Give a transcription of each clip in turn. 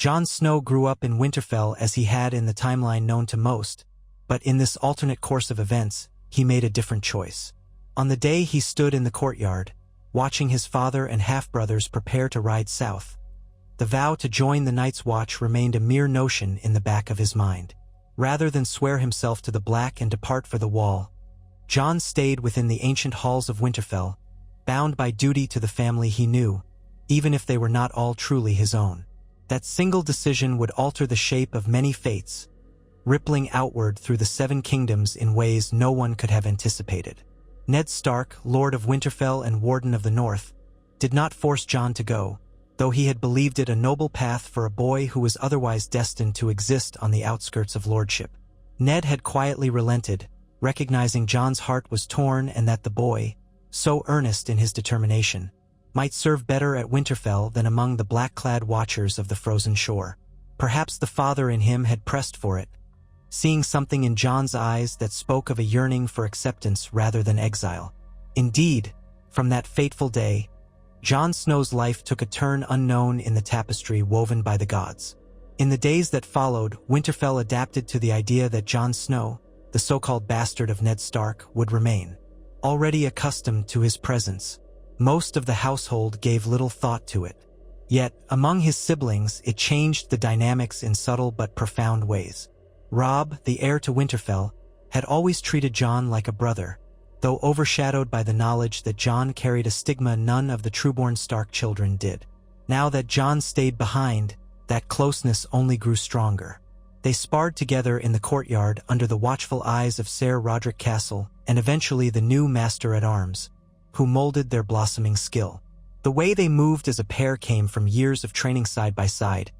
Jon Snow grew up in Winterfell as he had in the timeline known to most, but in this alternate course of events, he made a different choice. On the day he stood in the courtyard, watching his father and half-brothers prepare to ride south, the vow to join the Night's Watch remained a mere notion in the back of his mind. Rather than swear himself to the Black and depart for the Wall, Jon stayed within the ancient halls of Winterfell, bound by duty to the family he knew, even if they were not all truly his own. That single decision would alter the shape of many fates, rippling outward through the Seven Kingdoms in ways no one could have anticipated. Ned Stark, Lord of Winterfell and Warden of the North, did not force Jon to go, though he had believed it a noble path for a boy who was otherwise destined to exist on the outskirts of lordship. Ned had quietly relented, recognizing Jon's heart was torn and that the boy, so earnest in his determination, might serve better at Winterfell than among the black-clad watchers of the frozen shore. Perhaps the father in him had pressed for it, seeing something in Jon's eyes that spoke of a yearning for acceptance rather than exile. Indeed, from that fateful day, Jon Snow's life took a turn unknown in the tapestry woven by the gods. In the days that followed, Winterfell adapted to the idea that Jon Snow, the so-called bastard of Ned Stark, would remain. Already accustomed to his presence, most of the household gave little thought to it. Yet, among his siblings, it changed the dynamics in subtle but profound ways. Robb, the heir to Winterfell, had always treated Jon like a brother, though overshadowed by the knowledge that Jon carried a stigma none of the trueborn Stark children did. Now that Jon stayed behind, that closeness only grew stronger. They sparred together in the courtyard under the watchful eyes of Ser Roderick Castle and eventually the new Master-at-Arms, who molded their blossoming skill. The way they moved as a pair came from years of training side by side,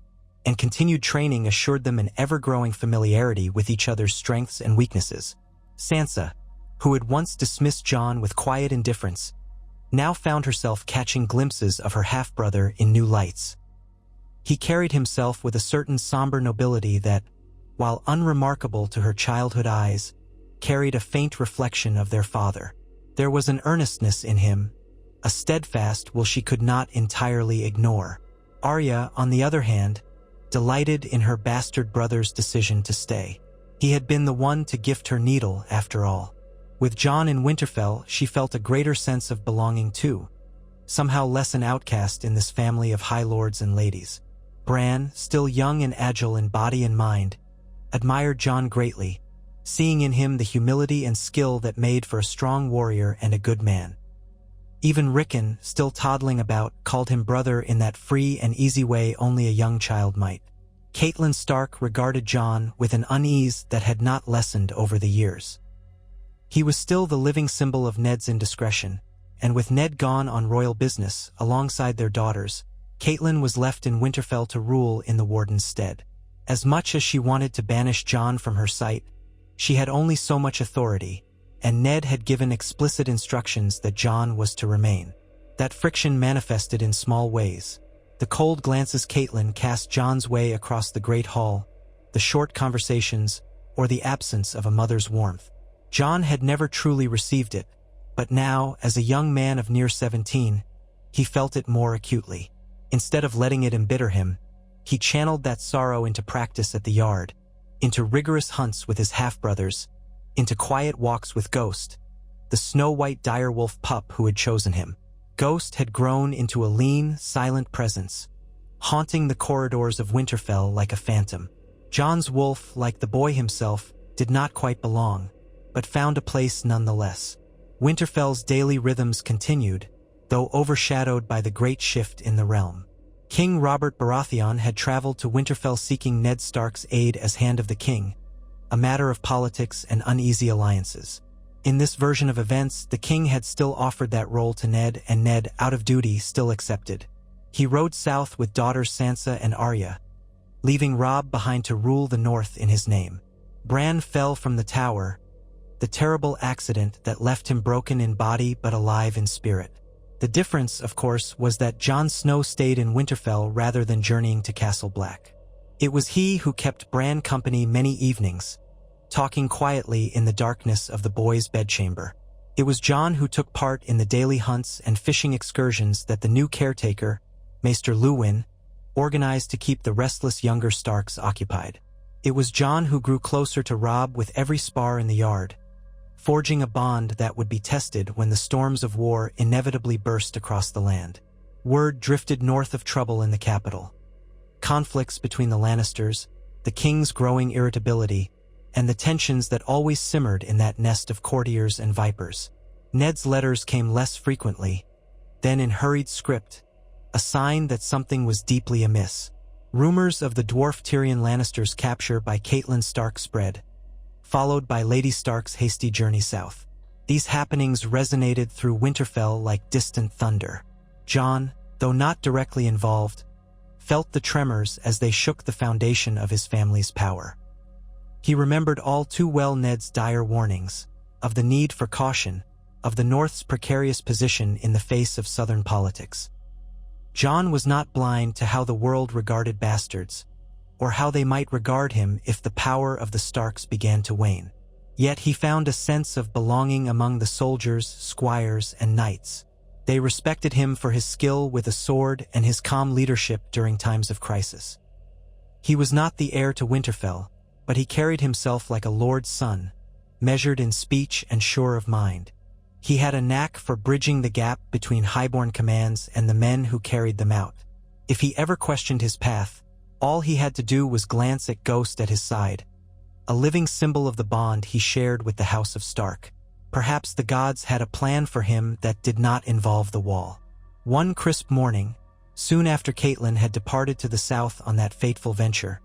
and continued training assured them an ever-growing familiarity with each other's strengths and weaknesses. Sansa, who had once dismissed Jon with quiet indifference, now found herself catching glimpses of her half-brother in new lights. He carried himself with a certain somber nobility that, while unremarkable to her childhood eyes, carried a faint reflection of their father. There was an earnestness in him, a steadfast will she could not entirely ignore. Arya, on the other hand, delighted in her bastard brother's decision to stay. He had been the one to gift her needle, after all. With Jon in Winterfell, she felt a greater sense of belonging too, somehow less an outcast in this family of high lords and ladies. Bran, still young and agile in body and mind, admired Jon greatly, seeing in him the humility and skill that made for a strong warrior and a good man. Even Rickon, still toddling about, called him brother in that free and easy way only a young child might. Catelyn Stark regarded Jon with an unease that had not lessened over the years. He was still the living symbol of Ned's indiscretion, and with Ned gone on royal business, alongside their daughters, Catelyn was left in Winterfell to rule in the Warden's stead. As much as she wanted to banish Jon from her sight, she had only so much authority, and Ned had given explicit instructions that Jon was to remain. That friction manifested in small ways. The cold glances Catelyn cast Jon's way across the great hall, the short conversations, or the absence of a mother's warmth. Jon had never truly received it, but now, as a young man of near 17, he felt it more acutely. Instead of letting it embitter him, he channeled that sorrow into practice at the yard, into rigorous hunts with his half-brothers, into quiet walks with Ghost, the snow-white direwolf pup who had chosen him. Ghost had grown into a lean, silent presence, haunting the corridors of Winterfell like a phantom. Jon's wolf, like the boy himself, did not quite belong, but found a place nonetheless. Winterfell's daily rhythms continued, though overshadowed by the great shift in the realm. King Robert Baratheon had traveled to Winterfell seeking Ned Stark's aid as Hand of the King, a matter of politics and uneasy alliances. In this version of events, the king had still offered that role to Ned, and Ned, out of duty, still accepted. He rode south with daughters Sansa and Arya, leaving Robb behind to rule the north in his name. Bran fell from the tower, the terrible accident that left him broken in body but alive in spirit. The difference, of course, was that Jon Snow stayed in Winterfell rather than journeying to Castle Black. It was he who kept Bran company many evenings, talking quietly in the darkness of the boys' bedchamber. It was Jon who took part in the daily hunts and fishing excursions that the new caretaker, Maester Luwin, organized to keep the restless younger Starks occupied. It was Jon who grew closer to Robb with every spar in the yard, forging a bond that would be tested when the storms of war inevitably burst across the land. Word drifted north of trouble in the capital. Conflicts between the Lannisters, the king's growing irritability, and the tensions that always simmered in that nest of courtiers and vipers. Ned's letters came less frequently, then in hurried script, a sign that something was deeply amiss. Rumors of the dwarf Tyrion Lannister's capture by Catelyn Stark spread, followed by Lady Stark's hasty journey south. These happenings resonated through Winterfell like distant thunder. Jon, though not directly involved, felt the tremors as they shook the foundation of his family's power. He remembered all too well Ned's dire warnings, of the need for caution, of the North's precarious position in the face of Southern politics. Jon was not blind to how the world regarded bastards, or how they might regard him if the power of the Starks began to wane. Yet he found a sense of belonging among the soldiers, squires, and knights. They respected him for his skill with a sword and his calm leadership during times of crisis. He was not the heir to Winterfell, but he carried himself like a lord's son, measured in speech and sure of mind. He had a knack for bridging the gap between highborn commands and the men who carried them out. If he ever questioned his path, all he had to do was glance at Ghost at his side, a living symbol of the bond he shared with the House of Stark. Perhaps the gods had a plan for him that did not involve the Wall. One crisp morning, soon after Catelyn had departed to the south on that fateful venture,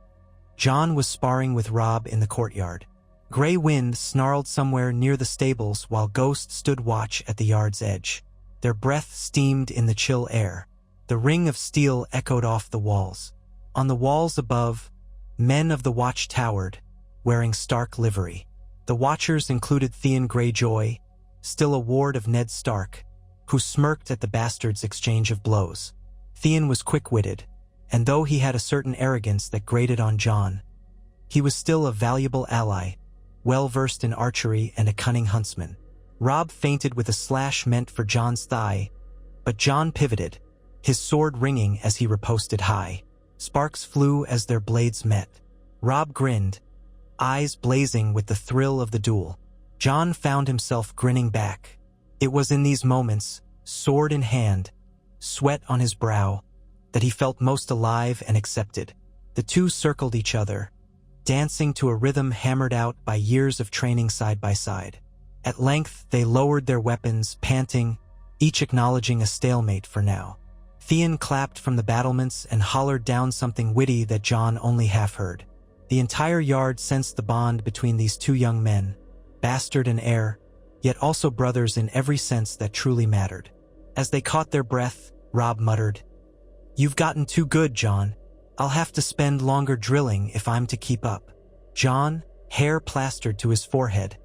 Jon was sparring with Robb in the courtyard. Grey wind snarled somewhere near the stables while Ghost stood watch at the yard's edge. Their breath steamed in the chill air. The ring of steel echoed off the walls. On the walls above, men of the watch towered, wearing Stark livery. The watchers included Theon Greyjoy, still a ward of Ned Stark, who smirked at the bastards' exchange of blows. Theon was quick-witted, and though he had a certain arrogance that grated on Jon, he was still a valuable ally, well-versed in archery and a cunning huntsman. Robb feinted with a slash meant for Jon's thigh, but Jon pivoted, his sword ringing as he riposted high. Sparks flew as their blades met. Robb grinned, eyes blazing with the thrill of the duel. Jon found himself grinning back. It was in these moments, sword in hand, sweat on his brow, that he felt most alive and accepted. The two circled each other, dancing to a rhythm hammered out by years of training side by side. At length, they lowered their weapons, panting, each acknowledging a stalemate for now. Theon clapped from the battlements and hollered down something witty that Jon only half heard. The entire yard sensed the bond between these two young men, bastard and heir, yet also brothers in every sense that truly mattered. As they caught their breath, Robb muttered, "You've gotten too good, Jon. I'll have to spend longer drilling if I'm to keep up." Jon, hair plastered to his forehead,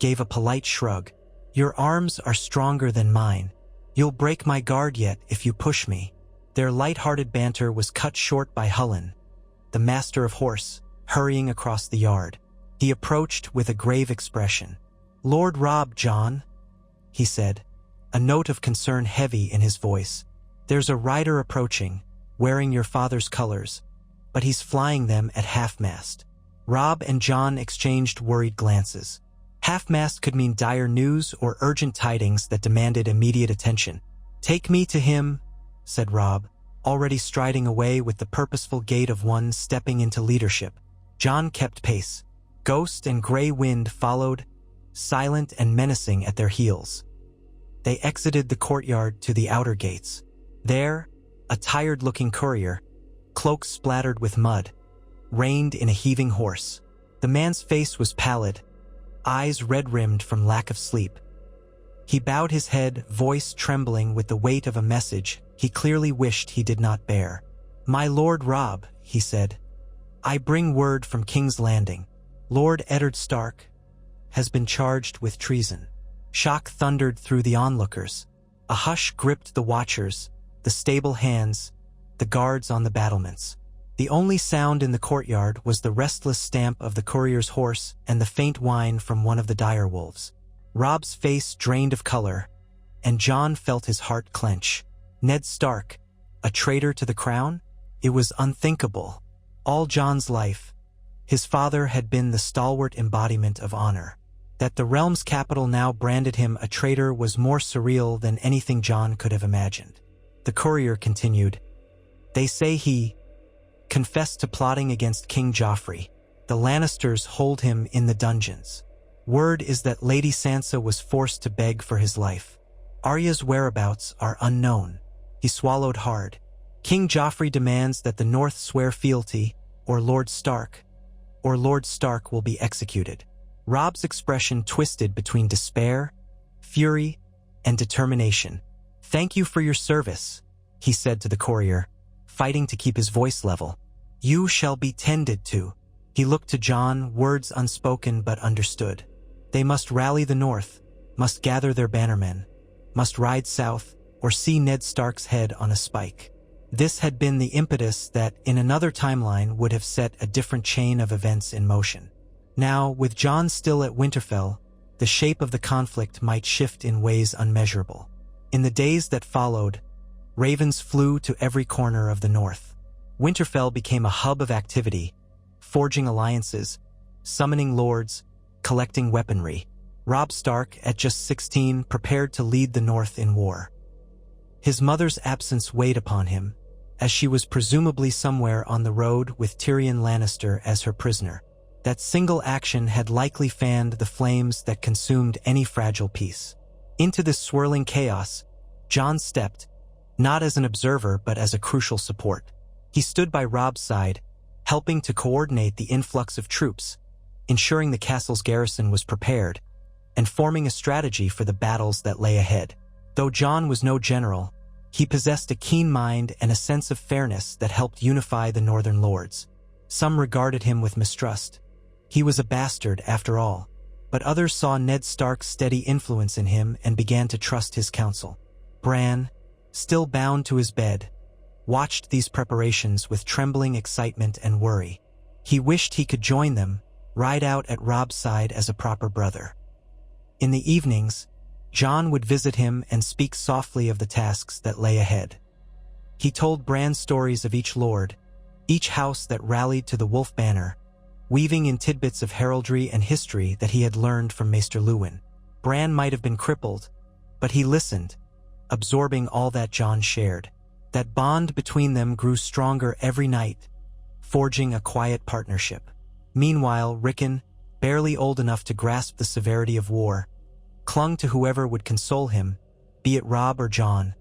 gave a polite shrug. "Your arms are stronger than mine. You'll break my guard yet if you push me." Their light-hearted banter was cut short by Hullen, the master of horse, hurrying across the yard. He approached with a grave expression. "Lord Robb, Jon," he said, a note of concern heavy in his voice. "There's a rider approaching, wearing your father's colors, but he's flying them at half-mast." Robb and Jon exchanged worried glances. Half-mast could mean dire news or urgent tidings that demanded immediate attention. "Take me to him," said Robb, already striding away with the purposeful gait of one stepping into leadership. Jon kept pace. Ghost and Grey Wind followed, silent and menacing at their heels. They exited the courtyard to the outer gates. There, a tired-looking courier, cloak splattered with mud, reined in a heaving horse. The man's face was pallid, eyes red-rimmed from lack of sleep. He bowed his head, voice trembling with the weight of a message he clearly wished he did not bear. "My Lord Robb," he said, "I bring word from King's Landing. Lord Eddard Stark has been charged with treason." Shock thundered through the onlookers. A hush gripped the watchers, the stable hands, the guards on the battlements. The only sound in the courtyard was the restless stamp of the courier's horse and the faint whine from one of the direwolves. Robb's face drained of color, and Jon felt his heart clench. Ned Stark, a traitor to the crown? It was unthinkable. All Jon's life, his father had been the stalwart embodiment of honor. That the realm's capital now branded him a traitor was more surreal than anything Jon could have imagined. The courier continued, "They say he confessed to plotting against King Joffrey. The Lannisters hold him in the dungeons. Word is that Lady Sansa was forced to beg for his life. Arya's whereabouts are unknown." He swallowed hard. "King Joffrey demands that the North swear fealty, or Lord Stark will be executed." Robb's expression twisted between despair, fury, and determination. "Thank you for your service," he said to the courier, fighting to keep his voice level. "You shall be tended to." He looked to Jon, words unspoken but understood. They must rally the North, must gather their bannermen, must ride south, or see Ned Stark's head on a spike. This had been the impetus that, in another timeline, would have set a different chain of events in motion. Now, with Jon still at Winterfell, the shape of the conflict might shift in ways unmeasurable. In the days that followed, ravens flew to every corner of the North. Winterfell became a hub of activity, forging alliances, summoning lords, collecting weaponry. Robb Stark, at just 16, prepared to lead the North in war. His mother's absence weighed upon him, as she was presumably somewhere on the road with Tyrion Lannister as her prisoner. That single action had likely fanned the flames that consumed any fragile peace. Into this swirling chaos, Jon stepped, not as an observer but as a crucial support. He stood by Robb's side, helping to coordinate the influx of troops, ensuring the castle's garrison was prepared, and forming a strategy for the battles that lay ahead. Though Jon was no general, he possessed a keen mind and a sense of fairness that helped unify the Northern lords. Some regarded him with mistrust. He was a bastard, after all, but others saw Ned Stark's steady influence in him and began to trust his counsel. Bran, still bound to his bed, watched these preparations with trembling excitement and worry. He wished he could join them, ride out at Robb's side as a proper brother. In the evenings, Jon would visit him and speak softly of the tasks that lay ahead. He told Bran stories of each lord, each house that rallied to the Wolf Banner, weaving in tidbits of heraldry and history that he had learned from Maester Luwin. Bran might have been crippled, but he listened, absorbing all that Jon shared. That bond between them grew stronger every night, forging a quiet partnership. Meanwhile, Rickon, barely old enough to grasp the severity of war, clung to whoever would console him, be it Robb or Jon,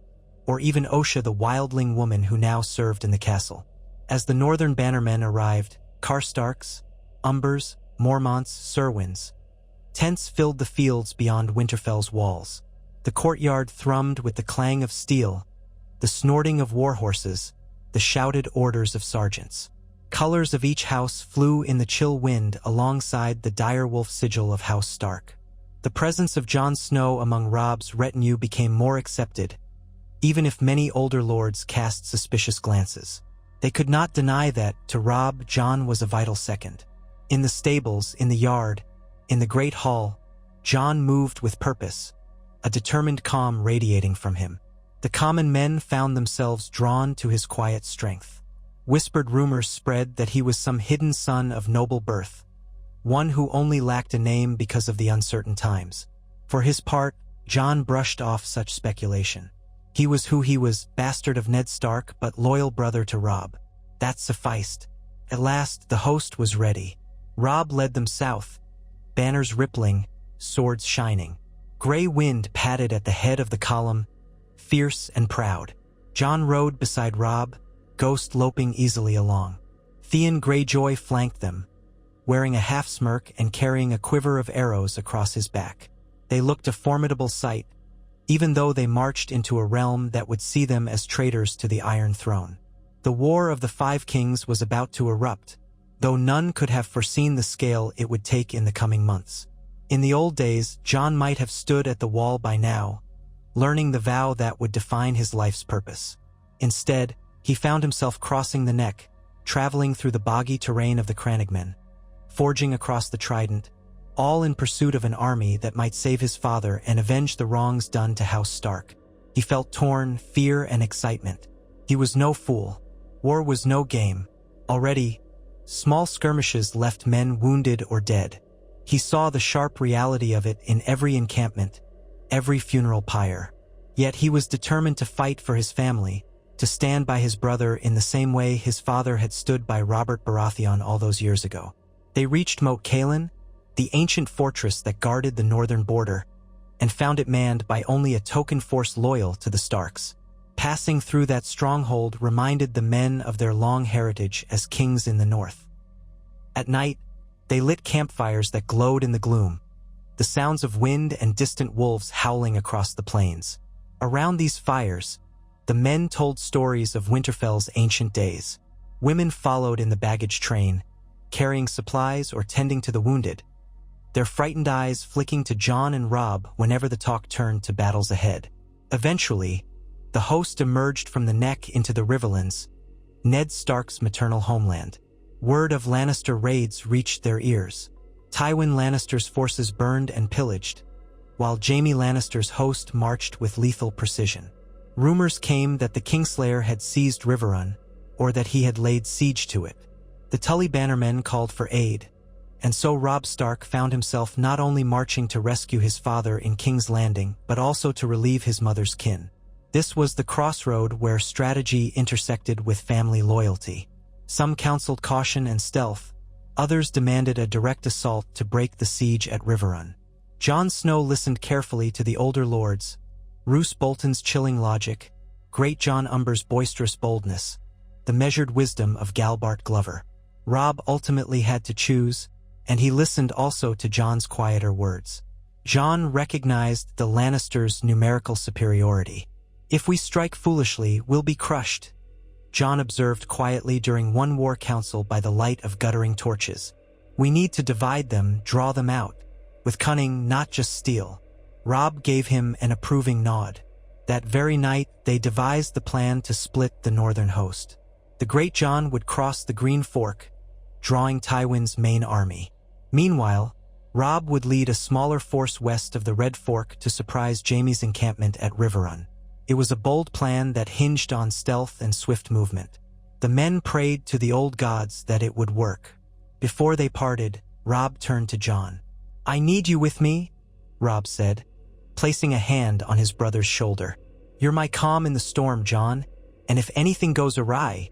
or even Osha, the wildling woman who now served in the castle. As the Northern bannermen arrived, Karstarks, Umbers, Mormonts, Serwins, tents filled the fields beyond Winterfell's walls. The courtyard thrummed with the clang of steel, the snorting of war horses, the shouted orders of sergeants. Colors of each house flew in the chill wind alongside the direwolf sigil of House Stark. The presence of Jon Snow among Robb's retinue became more accepted, even if many older lords cast suspicious glances. They could not deny that, to Robb, Jon was a vital second. In the stables, in the yard, in the great hall, Jon moved with purpose, a determined calm radiating from him. The common men found themselves drawn to his quiet strength. Whispered rumors spread that he was some hidden son of noble birth, one who only lacked a name because of the uncertain times. For his part, Jon brushed off such speculation. He was who he was, bastard of Ned Stark, but loyal brother to Robb. That sufficed. At last, the host was ready. Robb led them south, banners rippling, swords shining. Gray wind padded at the head of the column, fierce and proud. Jon rode beside Robb, Ghost loping easily along. Theon Greyjoy flanked them, wearing a half-smirk and carrying a quiver of arrows across his back. They looked a formidable sight, even though they marched into a realm that would see them as traitors to the Iron Throne. The War of the Five Kings was about to erupt, though none could have foreseen the scale it would take in the coming months. In the old days, Jon might have stood at the wall by now, learning the vow that would define his life's purpose. Instead, he found himself crossing the Neck, traveling through the boggy terrain of the Crannogmen, forging across the Trident, all in pursuit of an army that might save his father and avenge the wrongs done to House Stark. He felt torn, fear and excitement. He was no fool. War was no game. Already, small skirmishes left men wounded or dead. He saw the sharp reality of it in every encampment, every funeral pyre. Yet he was determined to fight for his family, to stand by his brother in the same way his father had stood by Robert Baratheon all those years ago. They reached Moat Cailin, the ancient fortress that guarded the northern border, and found it manned by only a token force loyal to the Starks. Passing through that stronghold reminded the men of their long heritage as kings in the north. At night, they lit campfires that glowed in the gloom, the sounds of wind and distant wolves howling across the plains. Around these fires, the men told stories of Winterfell's ancient days. Women followed in the baggage train, carrying supplies or tending to the wounded, their frightened eyes flicking to Jon and Robb whenever the talk turned to battles ahead. Eventually, the host emerged from the Neck into the Riverlands, Ned Stark's maternal homeland. Word of Lannister raids reached their ears. Tywin Lannister's forces burned and pillaged, while Jaime Lannister's host marched with lethal precision. Rumors came that the Kingslayer had seized Riverrun, or that he had laid siege to it. The Tully Bannermen called for aid, and so Robb Stark found himself not only marching to rescue his father in King's Landing, but also to relieve his mother's kin. This was the crossroad where strategy intersected with family loyalty. Some counseled caution and stealth, others demanded a direct assault to break the siege at Riverrun. Jon Snow listened carefully to the older lords, Roose Bolton's chilling logic, Great John Umber's boisterous boldness, the measured wisdom of Galbart Glover. Robb ultimately had to choose, and he listened also to Jon's quieter words. Jon recognized the Lannisters' numerical superiority. "If we strike foolishly, we'll be crushed," Jon observed quietly during one war council by the light of guttering torches. "We need to divide them, draw them out, with cunning, not just steel." Robb gave him an approving nod. That very night, they devised the plan to split the northern host. The Great Jon would cross the Green Fork, drawing Tywin's main army. Meanwhile, Robb would lead a smaller force west of the Red Fork to surprise Jaime's encampment at Riverrun. It was a bold plan that hinged on stealth and swift movement. The men prayed to the old gods that it would work. Before they parted, Robb turned to Jon. "I need you with me," Robb said, placing a hand on his brother's shoulder. "You're my calm in the storm, Jon, and if anything goes awry—"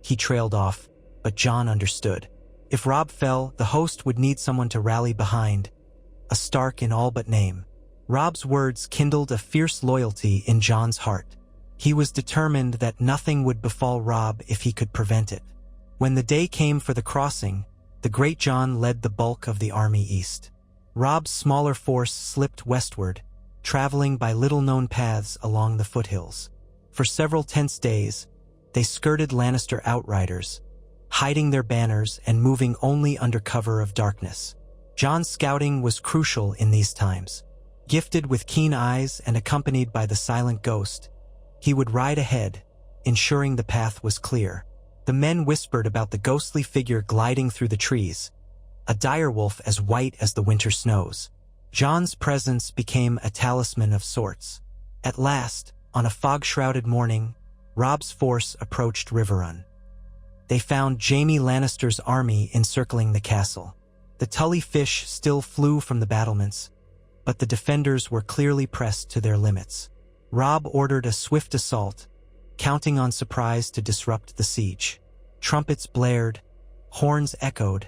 He trailed off, but Jon understood. If Robb fell, the host would need someone to rally behind, a Stark in all but name. Robb's words kindled a fierce loyalty in Jon's heart. He was determined that nothing would befall Robb if he could prevent it. When the day came for the crossing, the Great Jon led the bulk of the army east. Robb's smaller force slipped westward, traveling by little-known paths along the foothills. For several tense days, they skirted Lannister outriders, hiding their banners and moving only under cover of darkness. Jon's scouting was crucial in these times. Gifted with keen eyes and accompanied by the silent ghost, he would ride ahead, ensuring the path was clear. The men whispered about the ghostly figure gliding through the trees, a direwolf as white as the winter snows. Jon's presence became a talisman of sorts. At last, on a fog-shrouded morning, Robb's force approached Riverrun. They found Jaime Lannister's army encircling the castle. The Tully fish still flew from the battlements, but the defenders were clearly pressed to their limits. Robb ordered a swift assault, counting on surprise to disrupt the siege. Trumpets blared, horns echoed,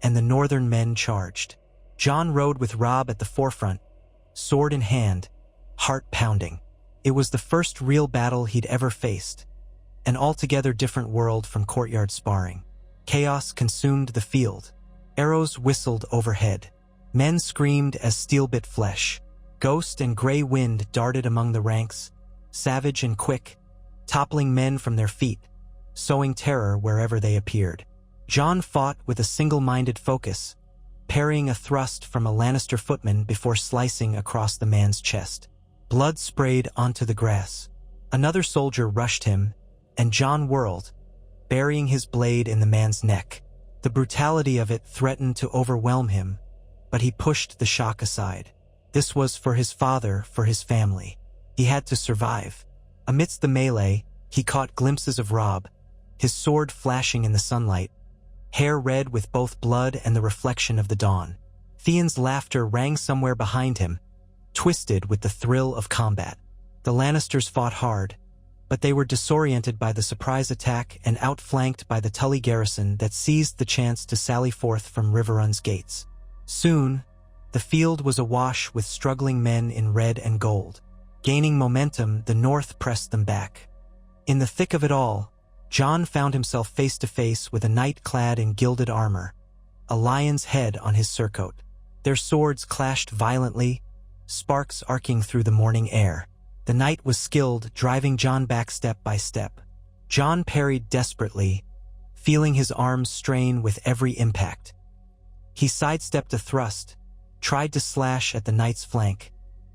and the northern men charged. Jon rode with Robb at the forefront, sword in hand, heart pounding. It was the first real battle he'd ever faced, an altogether different world from courtyard sparring. Chaos consumed the field. Arrows whistled overhead. Men screamed as steel bit flesh. Ghost and gray wind darted among the ranks, savage and quick, toppling men from their feet, sowing terror wherever they appeared. Jon fought with a single-minded focus, parrying a thrust from a Lannister footman before slicing across the man's chest. Blood sprayed onto the grass. Another soldier rushed him, and Jon whirled, burying his blade in the man's neck. The brutality of it threatened to overwhelm him, but he pushed the shock aside. This was for his father, for his family. He had to survive. Amidst the melee, he caught glimpses of Robb, his sword flashing in the sunlight, hair red with both blood and the reflection of the dawn. Theon's laughter rang somewhere behind him, twisted with the thrill of combat. The Lannisters fought hard, but they were disoriented by the surprise attack and outflanked by the Tully garrison that seized the chance to sally forth from Riverrun's gates. Soon, the field was awash with struggling men in red and gold. Gaining momentum, the North pressed them back. In the thick of it all, Jon found himself face to face with a knight clad in gilded armor, a lion's head on his surcoat. Their swords clashed violently, sparks arcing through the morning air. The knight was skilled, driving Jon back step by step. Jon parried desperately, feeling his arms strain with every impact. He sidestepped a thrust, tried to slash at the knight's flank,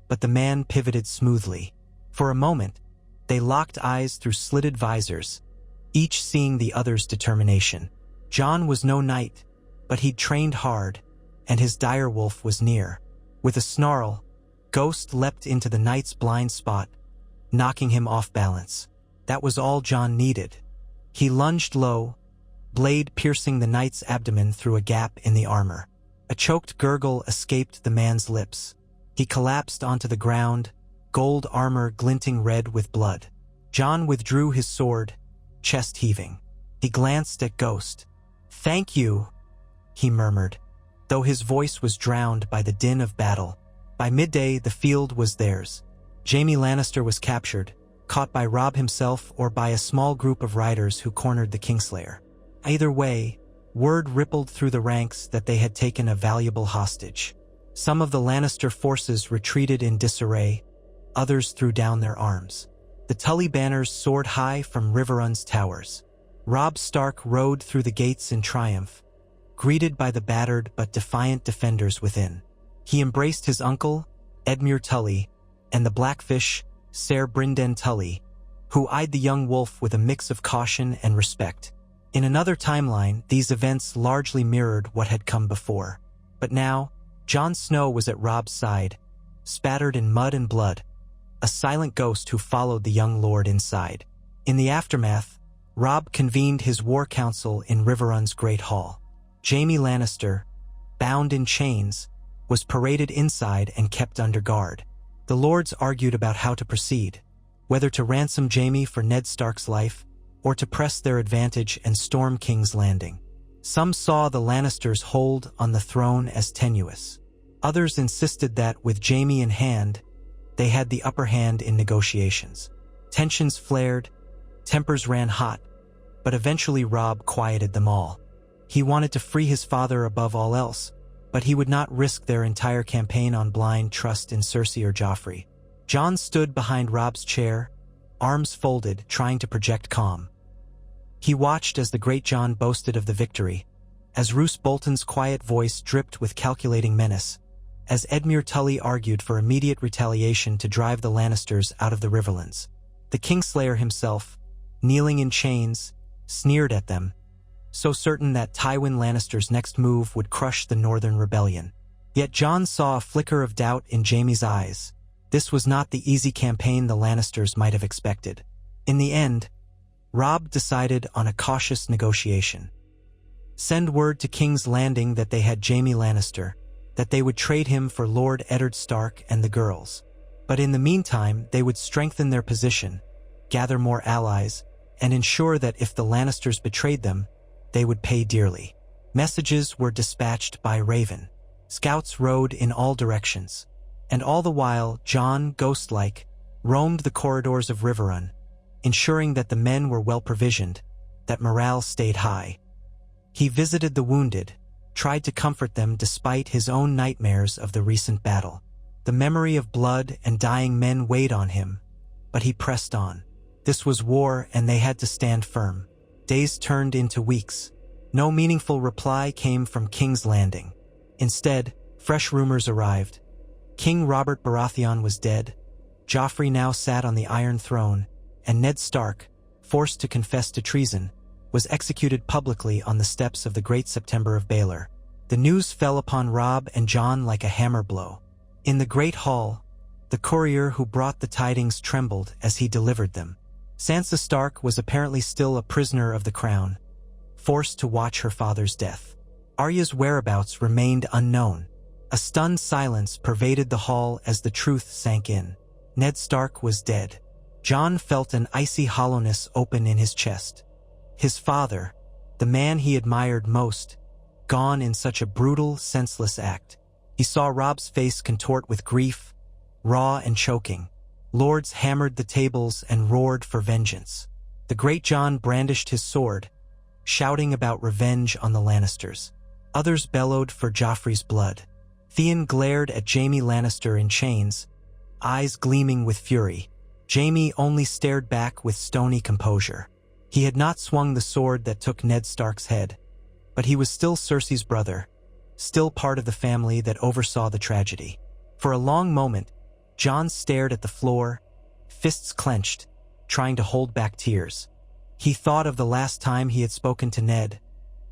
but the man pivoted smoothly. For a moment, they locked eyes through slitted visors, each seeing the other's determination. Jon was no knight, but he'd trained hard, and his direwolf was near. With a snarl, Ghost leapt into the knight's blind spot, knocking him off balance. That was all Jon needed. He lunged low, blade piercing the knight's abdomen through a gap in the armor. A choked gurgle escaped the man's lips. He collapsed onto the ground, gold armor glinting red with blood. Jon withdrew his sword, chest heaving. He glanced at Ghost. "Thank you," he murmured, though his voice was drowned by the din of battle. By midday, the field was theirs. Jaime Lannister was captured, caught by Robb himself or by a small group of riders who cornered the Kingslayer. Either way, word rippled through the ranks that they had taken a valuable hostage. Some of the Lannister forces retreated in disarray, others threw down their arms. The Tully banners soared high from Riverrun's towers. Robb Stark rode through the gates in triumph, greeted by the battered but defiant defenders within. He embraced his uncle, Edmure Tully, and the Blackfish, Ser Brynden Tully, who eyed the young wolf with a mix of caution and respect. In another timeline, these events largely mirrored what had come before. But now, Jon Snow was at Robb's side, spattered in mud and blood, a silent ghost who followed the young lord inside. In the aftermath, Robb convened his war council in Riverrun's Great Hall. Jaime Lannister, bound in chains, was paraded inside and kept under guard. The lords argued about how to proceed, whether to ransom Jaime for Ned Stark's life, or to press their advantage and storm King's Landing. Some saw the Lannisters' hold on the throne as tenuous. Others insisted that, with Jaime in hand, they had the upper hand in negotiations. Tensions flared, tempers ran hot, but eventually Robb quieted them all. He wanted to free his father above all else, but he would not risk their entire campaign on blind trust in Cersei or Joffrey. Jon stood behind Robb's chair, arms folded, trying to project calm. He watched as the great Jon boasted of the victory, as Roose Bolton's quiet voice dripped with calculating menace, as Edmure Tully argued for immediate retaliation to drive the Lannisters out of the Riverlands. The Kingslayer himself, kneeling in chains, sneered at them, so certain that Tywin Lannister's next move would crush the Northern Rebellion. Yet Jon saw a flicker of doubt in Jaime's eyes. This was not the easy campaign the Lannisters might have expected. In the end, Robb decided on a cautious negotiation. Send word to King's Landing that they had Jaime Lannister, that they would trade him for Lord Eddard Stark and the girls. But in the meantime, they would strengthen their position, gather more allies, and ensure that if the Lannisters betrayed them, they would pay dearly. Messages were dispatched by Raven. Scouts rode in all directions. And all the while, Jon, ghost-like, roamed the corridors of Riverrun, ensuring that the men were well provisioned, that morale stayed high. He visited the wounded, tried to comfort them despite his own nightmares of the recent battle. The memory of blood and dying men weighed on him, but he pressed on. This was war, and they had to stand firm. Days turned into weeks. No meaningful reply came from King's Landing. Instead, fresh rumors arrived. King Robert Baratheon was dead, Joffrey now sat on the Iron Throne, and Ned Stark, forced to confess to treason, was executed publicly on the steps of the Great September of Baelor. The news fell upon Robb and Jon like a hammer blow. In the Great Hall, the courier who brought the tidings trembled as he delivered them. Sansa Stark was apparently still a prisoner of the crown, forced to watch her father's death. Arya's whereabouts remained unknown. A stunned silence pervaded the hall as the truth sank in. Ned Stark was dead. Jon felt an icy hollowness open in his chest. His father, the man he admired most, gone in such a brutal, senseless act. He saw Robb's face contort with grief, raw and choking. Lords hammered the tables and roared for vengeance. The great Jon brandished his sword, shouting about revenge on the Lannisters. Others bellowed for Joffrey's blood. Theon glared at Jaime Lannister in chains, eyes gleaming with fury. Jaime only stared back with stony composure. He had not swung the sword that took Ned Stark's head, but he was still Cersei's brother, still part of the family that oversaw the tragedy. For a long moment, Jon stared at the floor, fists clenched, trying to hold back tears. He thought of the last time he had spoken to Ned,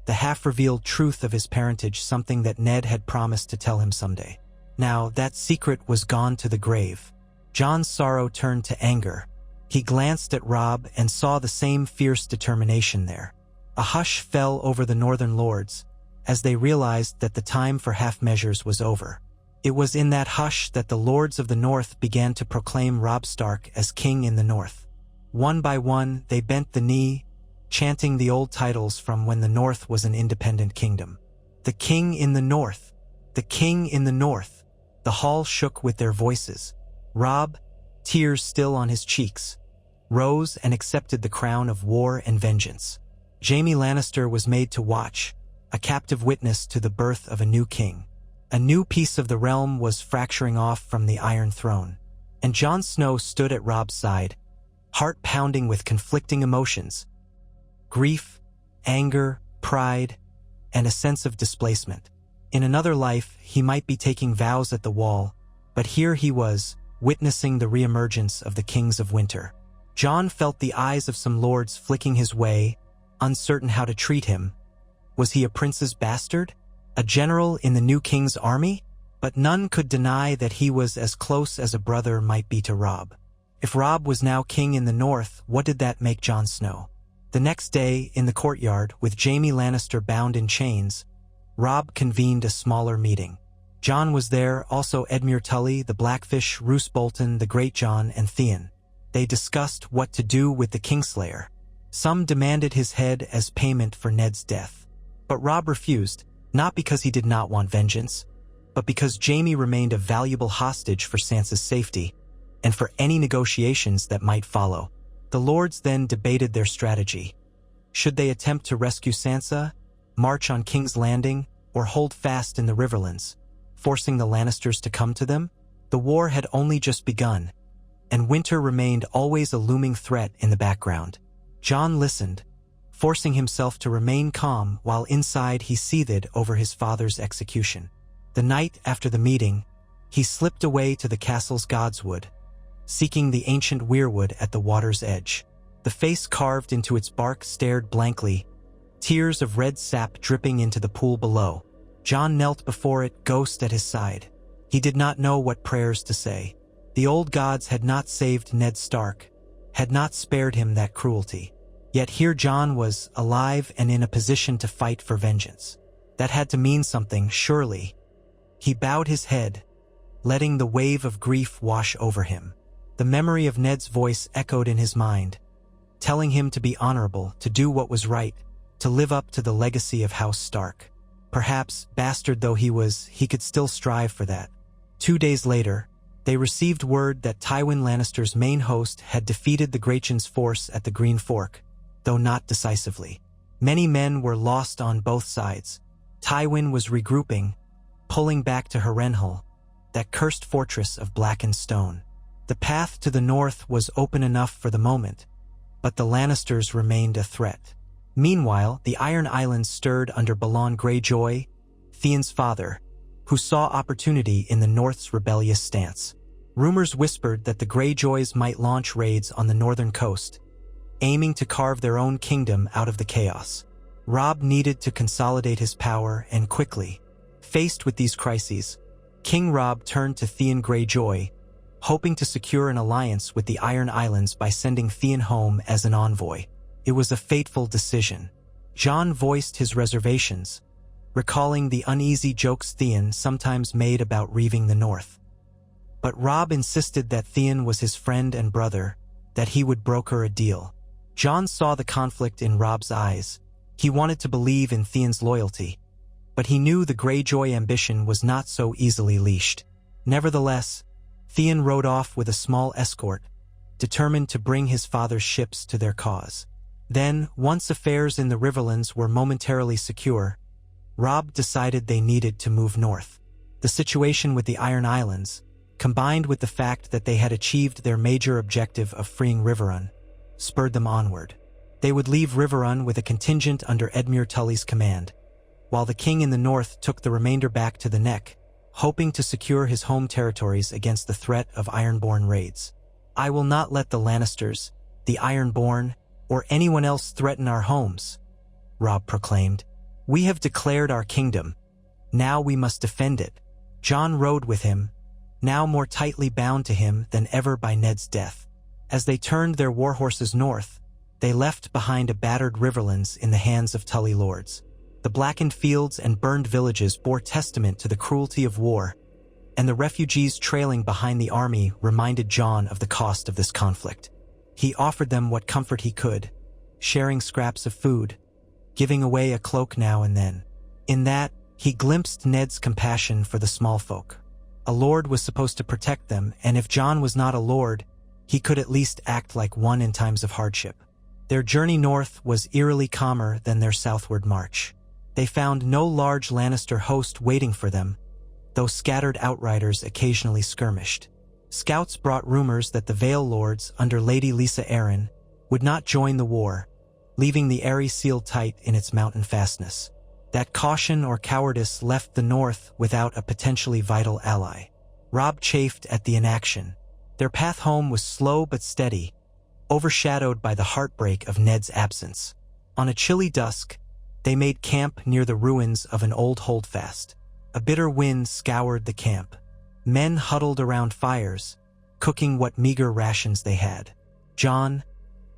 the half-revealed truth of his parentage, something that Ned had promised to tell him someday. Now, that secret was gone to the grave. Jon's sorrow turned to anger. He glanced at Robb and saw the same fierce determination there. A hush fell over the Northern Lords as they realized that the time for half measures was over. It was in that hush that the Lords of the North began to proclaim Robb Stark as king in the North. One by one, they bent the knee, chanting the old titles from when the North was an independent kingdom. The King in the North! The King in the North! The hall shook with their voices. Robb, tears still on his cheeks, rose and accepted the crown of war and vengeance. Jaime Lannister was made to watch, a captive witness to the birth of a new king. A new piece of the realm was fracturing off from the Iron Throne, and Jon Snow stood at Robb's side, heart pounding with conflicting emotions: grief, anger, pride, and a sense of displacement. In another life, he might be taking vows at the wall, but here he was, witnessing the reemergence of the Kings of Winter. Jon felt the eyes of some lords flicking his way, uncertain how to treat him. Was he a prince's bastard? A general in the new king's army? But none could deny that he was as close as a brother might be to Robb. If Robb was now king in the North, what did that make Jon Snow? The next day, in the courtyard, with Jaime Lannister bound in chains, Robb convened a smaller meeting. Jon was there, also Edmure Tully, the Blackfish, Roose Bolton, the Great Jon, and Theon. They discussed what to do with the Kingslayer. Some demanded his head as payment for Ned's death. But Robb refused, not because he did not want vengeance, but because Jaime remained a valuable hostage for Sansa's safety, and for any negotiations that might follow. The lords then debated their strategy. Should they attempt to rescue Sansa, march on King's Landing, or hold fast in the Riverlands, forcing the Lannisters to come to them? The war had only just begun, and winter remained always a looming threat in the background. Jon listened, forcing himself to remain calm while inside he seethed over his father's execution. The night after the meeting, he slipped away to the castle's godswood, seeking the ancient weirwood at the water's edge. The face carved into its bark stared blankly, tears of red sap dripping into the pool below. Jon knelt before it, ghost at his side. He did not know what prayers to say. The old gods had not saved Ned Stark, had not spared him that cruelty. Yet here Jon was, alive and in a position to fight for vengeance. That had to mean something, surely. He bowed his head, letting the wave of grief wash over him. The memory of Ned's voice echoed in his mind, telling him to be honorable, to do what was right, to live up to the legacy of House Stark. Perhaps, bastard though he was, he could still strive for that. 2 days later, they received word that Tywin Lannister's main host had defeated the Greyjoy's force at the Green Fork, though not decisively. Many men were lost on both sides. Tywin was regrouping, pulling back to Harrenhal, that cursed fortress of blackened stone. The path to the north was open enough for the moment, but the Lannisters remained a threat. Meanwhile, the Iron Islands stirred under Balon Greyjoy, Theon's father, who saw opportunity in the North's rebellious stance. Rumors whispered that the Greyjoys might launch raids on the northern coast, aiming to carve their own kingdom out of the chaos. Robb needed to consolidate his power, and quickly. Faced with these crises, King Robb turned to Theon Greyjoy, hoping to secure an alliance with the Iron Islands by sending Theon home as an envoy. It was a fateful decision. Jon voiced his reservations, recalling the uneasy jokes Theon sometimes made about reaving the North. But Robb insisted that Theon was his friend and brother, that he would broker a deal. Jon saw the conflict in Robb's eyes. He wanted to believe in Theon's loyalty, but he knew the Greyjoy ambition was not so easily leashed. Nevertheless, Theon rode off with a small escort, determined to bring his father's ships to their cause. Then, once affairs in the Riverlands were momentarily secure, Robb decided they needed to move north. The situation with the Iron Islands, combined with the fact that they had achieved their major objective of freeing Riverrun, spurred them onward. They would leave Riverrun with a contingent under Edmure Tully's command, while the king in the north took the remainder back to the Neck, hoping to secure his home territories against the threat of Ironborn raids. "I will not let the Lannisters, the Ironborn, or anyone else threaten our homes," Robb proclaimed. "We have declared our kingdom. Now we must defend it." Jon rode with him, now more tightly bound to him than ever by Ned's death. As they turned their warhorses north, they left behind a battered Riverlands in the hands of Tully lords. The blackened fields and burned villages bore testament to the cruelty of war, and the refugees trailing behind the army reminded Jon of the cost of this conflict. He offered them what comfort he could, sharing scraps of food, giving away a cloak now and then. In that, he glimpsed Ned's compassion for the small folk. A lord was supposed to protect them, and if Jon was not a lord, he could at least act like one in times of hardship. Their journey north was eerily calmer than their southward march. They found no large Lannister host waiting for them, though scattered outriders occasionally skirmished. Scouts brought rumors that the Vale Lords, under Lady Lisa Arryn, would not join the war, leaving the Eyrie sealed tight in its mountain fastness. That caution or cowardice left the north without a potentially vital ally. Robb chafed at the inaction. Their path home was slow but steady, overshadowed by the heartbreak of Ned's absence. On a chilly dusk, they made camp near the ruins of an old holdfast. A bitter wind scoured the camp. Men huddled around fires, cooking what meager rations they had. Jon,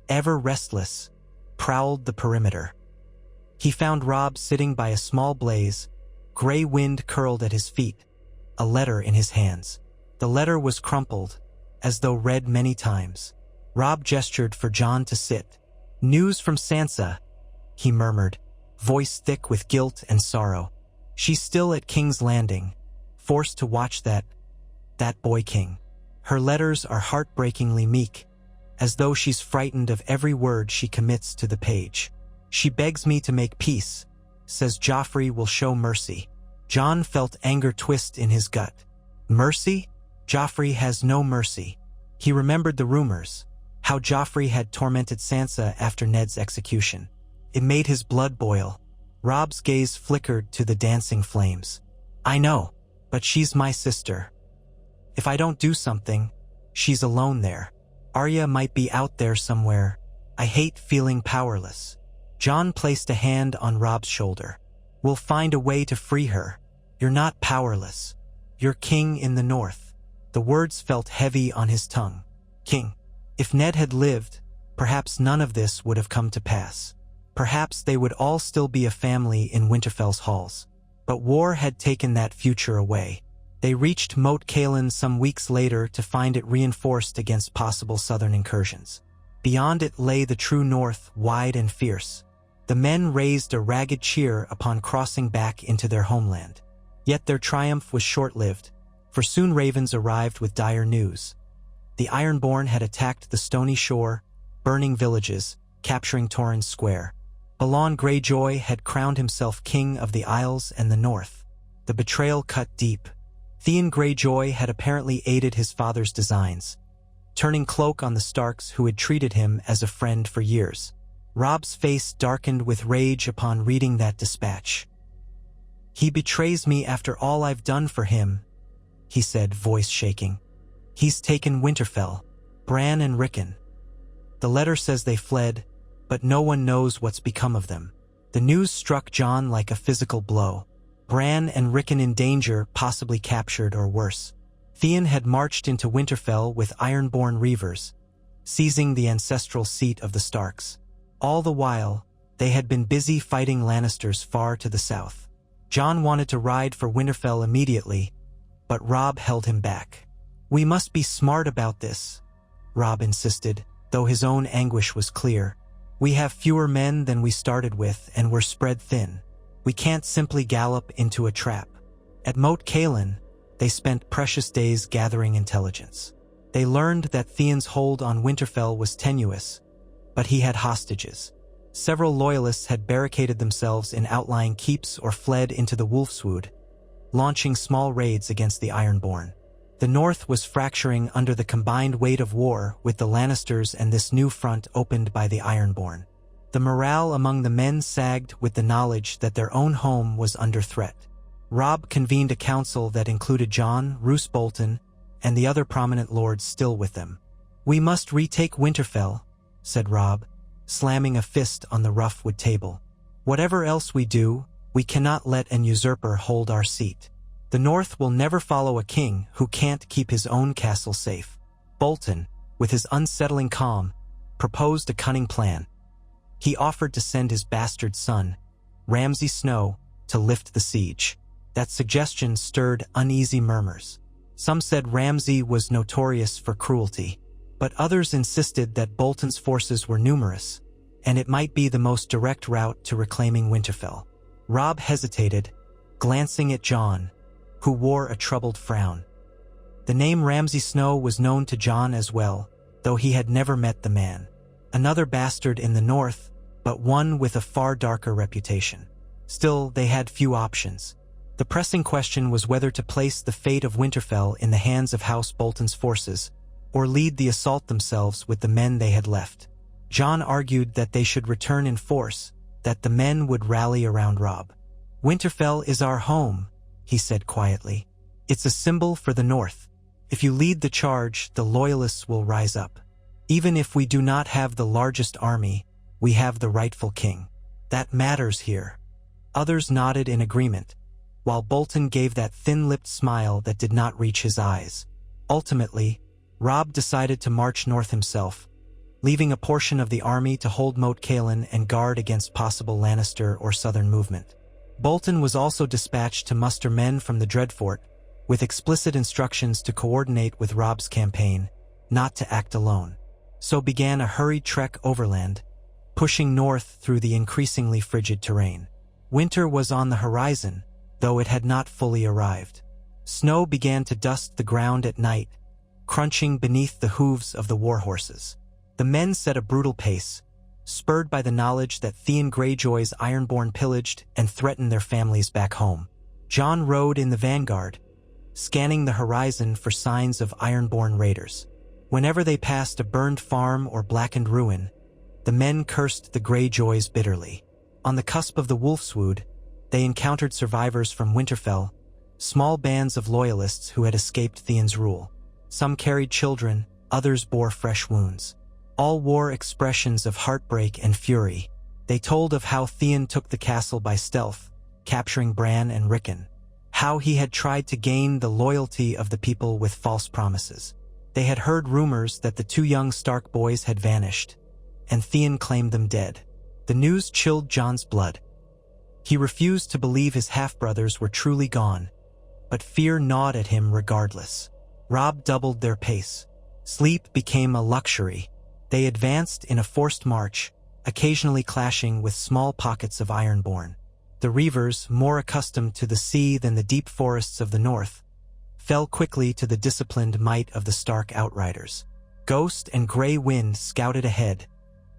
ever restless, prowled the perimeter. He found Robb sitting by a small blaze, gray wind curled at his feet, a letter in his hands. The letter was crumpled, as though read many times. Robb gestured for Jon to sit. "News from Sansa," he murmured, voice thick with guilt and sorrow. "She's still at King's Landing, forced to watch that boy king. Her letters are heartbreakingly meek, as though she's frightened of every word she commits to the page. She begs me to make peace, says Joffrey will show mercy." Jon felt anger twist in his gut. Mercy? Joffrey has no mercy. He remembered the rumors, how Joffrey had tormented Sansa after Ned's execution. It made his blood boil. Robb's gaze flickered to the dancing flames. "I know, but she's my sister. If I don't do something, she's alone there. Arya might be out there somewhere. I hate feeling powerless." Jon placed a hand on Robb's shoulder. "We'll find a way to free her. You're not powerless. You're king in the north." The words felt heavy on his tongue. King. If Ned had lived, perhaps none of this would have come to pass. Perhaps they would all still be a family in Winterfell's halls. But war had taken that future away. They reached Moat Cailin some weeks later to find it reinforced against possible southern incursions. Beyond it lay the true north, wide and fierce. The men raised a ragged cheer upon crossing back into their homeland. Yet their triumph was short-lived, for soon ravens arrived with dire news. The Ironborn had attacked the stony shore, burning villages, capturing Torrhen's Square. Balon Greyjoy had crowned himself king of the Isles and the North. The betrayal cut deep. Theon Greyjoy had apparently aided his father's designs, turning cloak on the Starks who had treated him as a friend for years. Robb's face darkened with rage upon reading that dispatch. "He betrays me after all I've done for him," he said, voice shaking. "He's taken Winterfell, Bran and Rickon. The letter says they fled, but no one knows what's become of them." The news struck Jon like a physical blow. Bran and Rickon in danger, possibly captured or worse. Theon had marched into Winterfell with iron-born reavers, seizing the ancestral seat of the Starks. All the while, they had been busy fighting Lannisters far to the south. Jon wanted to ride for Winterfell immediately, but Robb held him back. "We must be smart about this," Robb insisted, though his own anguish was clear. "We have fewer men than we started with, and we're spread thin. We can't simply gallop into a trap." At Moat Cailin, they spent precious days gathering intelligence. They learned that Theon's hold on Winterfell was tenuous, but he had hostages. Several loyalists had barricaded themselves in outlying keeps or fled into the Wolfswood, launching small raids against the Ironborn. The North was fracturing under the combined weight of war with the Lannisters and this new front opened by the Ironborn. The morale among the men sagged with the knowledge that their own home was under threat. Robb convened a council that included Jon, Roose Bolton, and the other prominent lords still with them. "We must retake Winterfell," said Robb, slamming a fist on the rough wood table. "Whatever else we do, we cannot let an usurper hold our seat. The North will never follow a king who can't keep his own castle safe." Bolton, with his unsettling calm, proposed a cunning plan. He offered to send his bastard son, Ramsay Snow, to lift the siege. That suggestion stirred uneasy murmurs. Some said Ramsay was notorious for cruelty, but others insisted that Bolton's forces were numerous, and it might be the most direct route to reclaiming Winterfell. Robb hesitated, glancing at Jon, who wore a troubled frown. The name Ramsay Snow was known to Jon as well, though he had never met the man. Another bastard in the North, but one with a far darker reputation. Still, they had few options. The pressing question was whether to place the fate of Winterfell in the hands of House Bolton's forces, or lead the assault themselves with the men they had left. Jon argued that they should return in force, that the men would rally around Robb. "Winterfell is our home," he said quietly. "It's a symbol for the North. If you lead the charge, the Loyalists will rise up. Even if we do not have the largest army, we have the rightful king. That matters here." Others nodded in agreement, while Bolton gave that thin-lipped smile that did not reach his eyes. Ultimately, Robb decided to march north himself, leaving a portion of the army to hold Moat Cailin and guard against possible Lannister or Southern movement. Bolton was also dispatched to muster men from the Dreadfort, with explicit instructions to coordinate with Robb's campaign, not to act alone. So began a hurried trek overland, pushing north through the increasingly frigid terrain. Winter was on the horizon, though it had not fully arrived. Snow began to dust the ground at night, crunching beneath the hooves of the warhorses. The men set a brutal pace, spurred by the knowledge that Theon Greyjoy's Ironborn pillaged and threatened their families back home. Jon rode in the vanguard, scanning the horizon for signs of Ironborn raiders. Whenever they passed a burned farm or blackened ruin, the men cursed the Greyjoys bitterly. On the cusp of the Wolfswood, they encountered survivors from Winterfell, small bands of loyalists who had escaped Theon's rule. Some carried children, others bore fresh wounds. All wore expressions of heartbreak and fury. They told of how Theon took the castle by stealth, capturing Bran and Rickon, how he had tried to gain the loyalty of the people with false promises. They had heard rumors that the two young Stark boys had vanished, and Theon claimed them dead. The news chilled Jon's blood. He refused to believe his half-brothers were truly gone, but fear gnawed at him regardless. Robb doubled their pace. Sleep became a luxury. They advanced in a forced march, occasionally clashing with small pockets of Ironborn. The Reavers, more accustomed to the sea than the deep forests of the North, fell quickly to the disciplined might of the Stark outriders. Ghost and Grey Wind scouted ahead,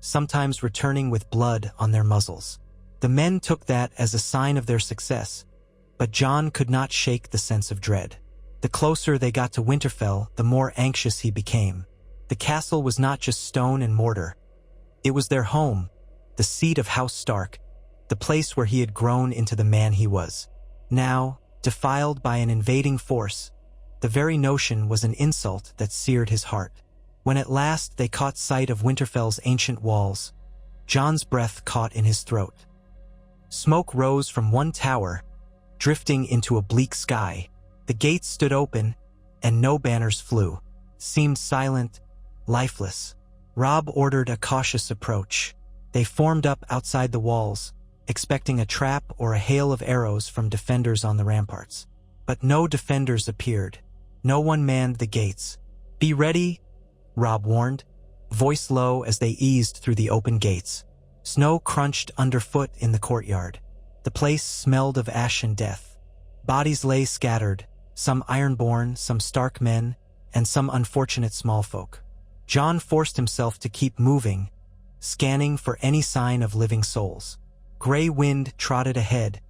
sometimes returning with blood on their muzzles. The men took that as a sign of their success, but Jon could not shake the sense of dread. The closer they got to Winterfell, the more anxious he became. The castle was not just stone and mortar. It was their home, the seat of House Stark, the place where he had grown into the man he was. Now, defiled by an invading force, the very notion was an insult that seared his heart. When at last they caught sight of Winterfell's ancient walls, Jon's breath caught in his throat. Smoke rose from one tower, drifting into a bleak sky. The gates stood open, and no banners flew. Seemed silent, lifeless. Robb ordered a cautious approach. They formed up outside the walls, expecting a trap or a hail of arrows from defenders on the ramparts. But no defenders appeared. No one manned the gates. "Be ready," Robb warned, voice low as they eased through the open gates. Snow crunched underfoot in the courtyard. The place smelled of ash and death. Bodies lay scattered, some ironborn, some Stark men, and some unfortunate small folk. Jon forced himself to keep moving, scanning for any sign of living souls. Gray wind trotted ahead,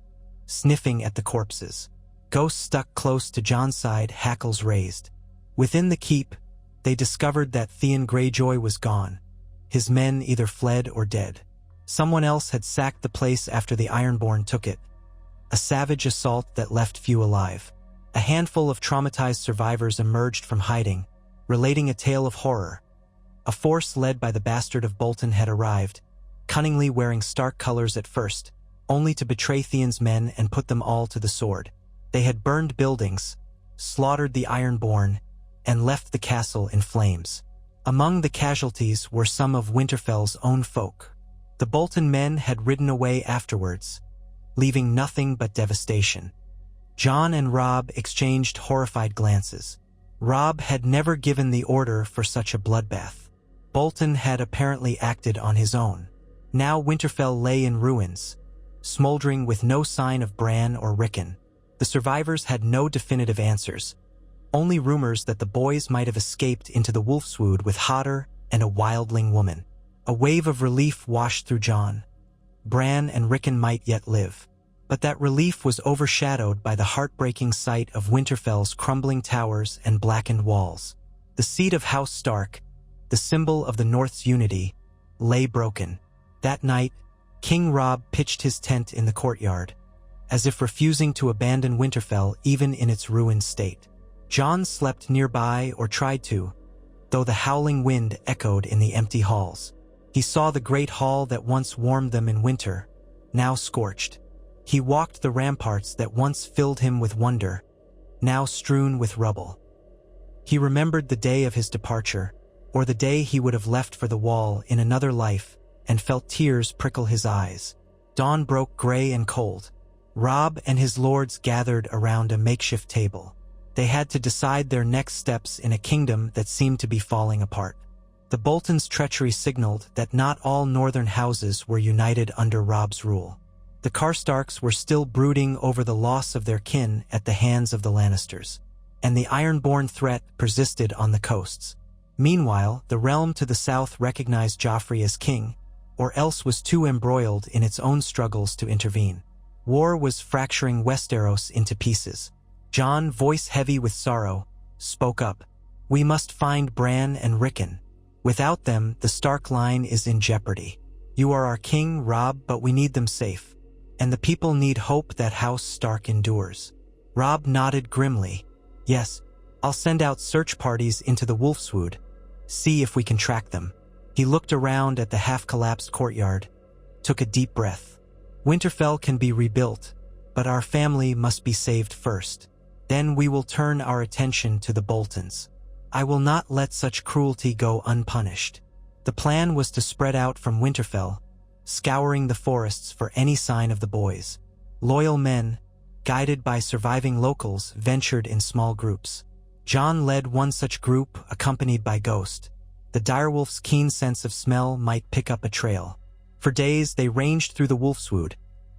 sniffing at the corpses. Ghosts stuck close to Jon's side, hackles raised. Within the keep, they discovered that Theon Greyjoy was gone. His men either fled or dead. Someone else had sacked the place after the Ironborn took it. A savage assault that left few alive. A handful of traumatized survivors emerged from hiding, relating a tale of horror. A force led by the Bastard of Bolton had arrived, cunningly wearing Stark colors at first, only to betray Theon's men and put them all to the sword. They had burned buildings, slaughtered the Ironborn, and left the castle in flames. Among the casualties were some of Winterfell's own folk. The Bolton men had ridden away afterwards, leaving nothing but devastation. Jon and Robb exchanged horrified glances. Robb had never given the order for such a bloodbath. Bolton had apparently acted on his own. Now Winterfell lay in ruins, smoldering with no sign of Bran or Rickon. The survivors had no definitive answers, only rumors that the boys might have escaped into the Wolfswood with Hodder and a wildling woman. A wave of relief washed through Jon. Bran and Rickon might yet live. But that relief was overshadowed by the heartbreaking sight of Winterfell's crumbling towers and blackened walls. The seat of House Stark, the symbol of the North's unity, lay broken. That night, King Robb pitched his tent in the courtyard, as if refusing to abandon Winterfell even in its ruined state. Jon slept nearby, or tried to, though the howling wind echoed in the empty halls. He saw the great hall that once warmed them in winter, now scorched. He walked the ramparts that once filled him with wonder, now strewn with rubble. He remembered the day of his departure, or the day he would have left for the Wall in another life, and felt tears prickle his eyes. Dawn broke gray and cold. Robb and his lords gathered around a makeshift table. They had to decide their next steps in a kingdom that seemed to be falling apart. The Bolton's treachery signaled that not all northern houses were united under Robb's rule. The Karstarks were still brooding over the loss of their kin at the hands of the Lannisters, and the Ironborn threat persisted on the coasts. Meanwhile, the realm to the south recognized Joffrey as king, or else was too embroiled in its own struggles to intervene. War was fracturing Westeros into pieces. Jon, voice heavy with sorrow, spoke up. "We must find Bran and Rickon. Without them, the Stark line is in jeopardy. You are our king, Robb, but we need them safe. And the people need hope that House Stark endures." Robb nodded grimly. "Yes, I'll send out search parties into the Wolfswood. See if we can track them." He looked around at the half-collapsed courtyard, took a deep breath. "Winterfell can be rebuilt, but our family must be saved first. Then we will turn our attention to the Boltons. I will not let such cruelty go unpunished." The plan was to spread out from Winterfell, scouring the forests for any sign of the boys. Loyal men, guided by surviving locals, ventured in small groups. Jon led one such group, accompanied by Ghost. The direwolf's keen sense of smell might pick up a trail. For days they ranged through the Wolfswood,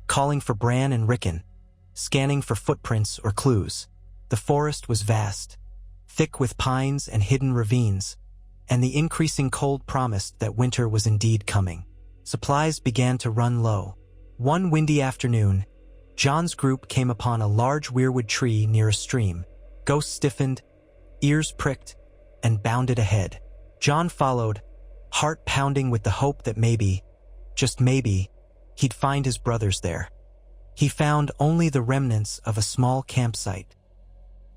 calling for Bran and Rickon, scanning for footprints or clues. The forest was vast, thick with pines and hidden ravines, and the increasing cold promised that winter was indeed coming. Supplies began to run low. One windy afternoon, Jon's group came upon a large weirwood tree near a stream. Ghost stiffened, ears pricked, and bounded ahead. Jon followed, heart pounding with the hope that maybe, just maybe, he'd find his brothers there. He found only the remnants of a small campsite.